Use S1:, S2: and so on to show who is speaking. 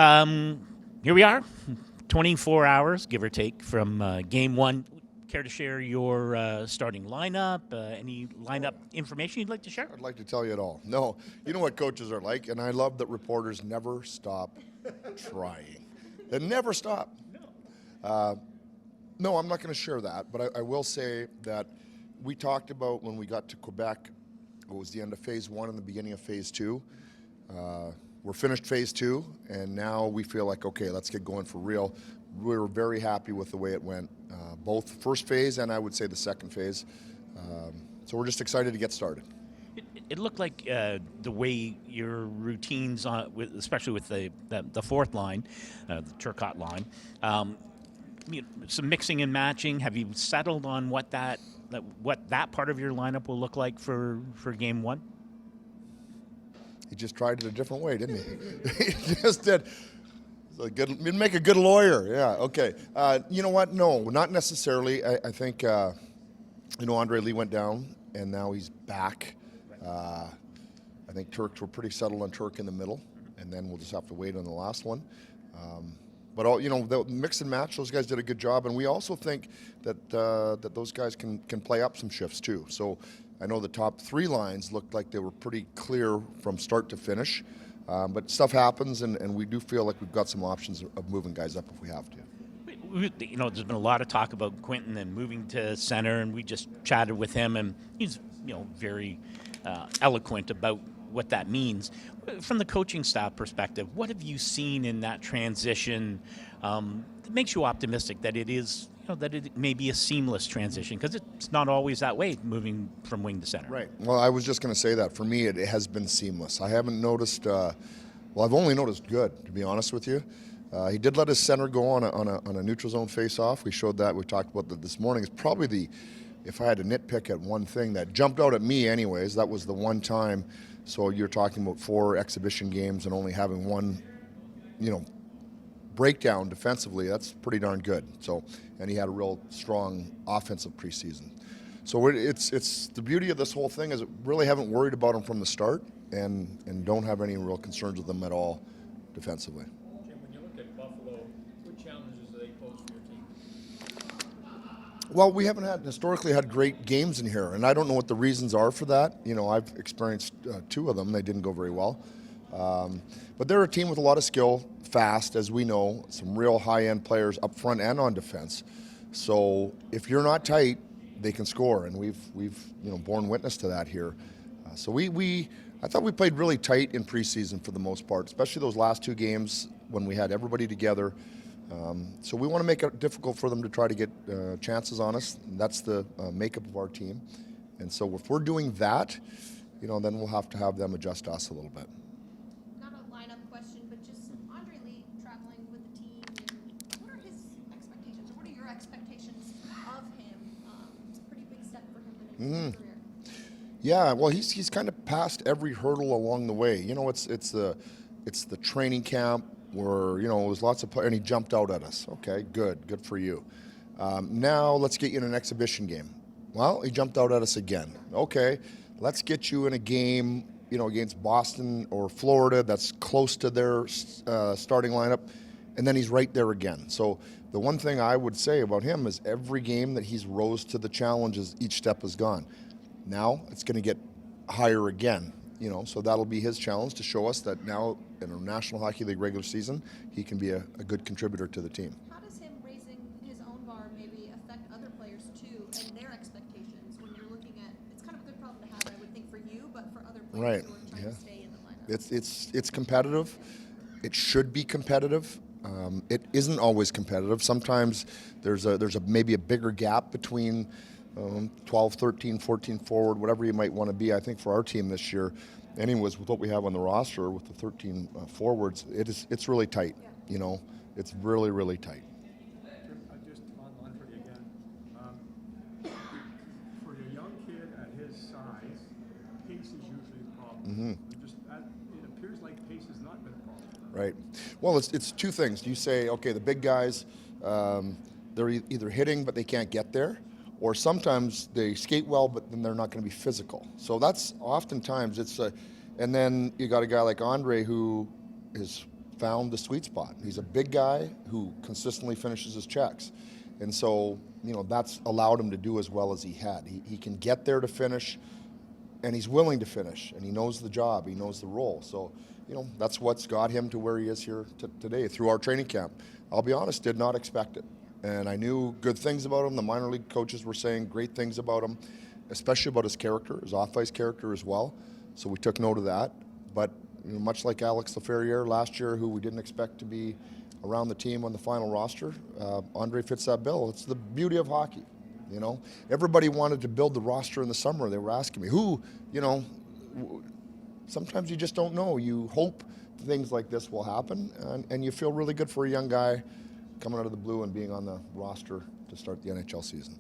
S1: Here we are, 24 hours, give or take, from game one. Care to share your starting lineup? Any lineup information you'd like to share?
S2: I'd like to tell you it all. No, you know what coaches are like, and I love that reporters never stop trying. They never stop. No, I'm not going to share that, but I will say that we talked about when we got to Quebec, it was the end of phase one and the beginning of phase two. We're finished phase two, and now we feel like, okay, let's get going for real. We were very happy with the way it went, both first phase and I would say the second phase. So we're just excited to get started.
S1: It looked like the way your routines, especially with the fourth line, the Turcotte line, some mixing and matching. Have you settled on what that part of your lineup will look like for game one?
S2: He just tried it a different way, didn't he? He just did. He'd make a good lawyer. Yeah, okay. You know what? No, not necessarily. I think, Andre Lee went down, and now he's back. I think Turks were pretty settled on Turk in the middle, and then we'll just have to wait on the last one. But the mix and match, those guys did a good job, and we also think that those guys can play up some shifts too. So I know the top three lines looked like they were pretty clear from start to finish, but stuff happens, and we do feel like we've got some options of moving guys up if we have to.
S1: There's been a lot of talk about Quentin and moving to center, and we just chatted with him, and he's very eloquent about what that means. From the coaching staff perspective, what have you seen in that transition that makes you optimistic that it is, that it may be a seamless transition? Because it's not always that way, moving from wing to center.
S2: Right. Well, I was just going to say that. For me, it has been seamless. I haven't noticed, I've only noticed good, to be honest with you. He did let his center go on a neutral zone face-off. We showed that. We talked about that this morning. It's probably if I had to nitpick at one thing that jumped out at me anyways, that was the one time. So you're talking about 4 exhibition games and only having one, breakdown defensively. That's pretty darn good. So, and he had a real strong offensive preseason. So it's the beauty of this whole thing is really haven't worried about him from the start and don't have any real concerns with them at all defensively.
S3: Jim, when you look at Buffalo, what challenges do they pose for your team?
S2: Well, we haven't historically had great games in here, and I don't know what the reasons are for that. I've experienced 2 of them. They didn't go very well. But they're a team with a lot of skill, fast, as we know, some real high-end players up front and on defense. So if you're not tight, they can score, and we've borne witness to that here. So I thought we played really tight in preseason for the most part, especially those last 2 games when we had everybody together. So we want to make it difficult for them to try to get chances on us. That's the makeup of our team. And so if we're doing that, then we'll have to have them adjust us a little bit.
S4: Not a lineup question, but just Andre Lee traveling with the team. And what are his expectations, or what are your expectations of him? It's a pretty big step for him in his career.
S2: Yeah, well, he's kind of passed every hurdle along the way. It's the training camp where it was lots of players, and he jumped out at us. Okay, good for you. Now let's get you in an exhibition game. Well, he jumped out at us again. Okay, let's get you in a game, against Boston or Florida that's close to their starting lineup, and then he's right there again. So the one thing I would say about him is every game that he's rose to the challenges, each step has gone. Now it's going to get higher again, so that'll be his challenge to show us that now in a National Hockey League regular season, he can be a good contributor to the team.
S4: How does him raising his own bar maybe affect other players too and their expectations when you're looking at, it's kind of a good problem to have, I would think, for you, but for other players who are trying to stay in the lineup?
S2: It's competitive. It should be competitive. It isn't always competitive. Sometimes there's maybe a bigger gap between 12, 13, 14 forward, whatever you might want to be. I think for our team this year, anyways, with what we have on the roster with the 13 forwards, it's really tight.
S4: Yeah.
S2: It's really, really tight.
S3: Just on for you again. For a young kid at his size, pace is usually the problem. It appears like pace has not been a problem.
S2: Right. Well, it's 2 things. You say, okay, the big guys, they're either hitting but they can't get there, or sometimes they skate well but then they're not going to be physical. So that's oftentimes and then you got a guy like Andre who is found the sweet spot. He's a big guy who consistently finishes his checks. And so, that's allowed him to do as well as he had. He can get there to finish, and he's willing to finish, and he knows the job, he knows the role. So, that's what's got him to where he is here today through our training camp. I'll be honest, did not expect it. And I knew good things about him. The minor league coaches were saying great things about him, especially about his character, his off-ice character as well. So we took note of that. But much like Alex Laferriere last year, who we didn't expect to be around the team on the final roster, Andre fits that bill. It's the beauty of hockey. Everybody wanted to build the roster in the summer. They were asking me, who, sometimes you just don't know. You hope things like this will happen, and you feel really good for a young guy coming out of the blue and being on the roster to start the NHL season.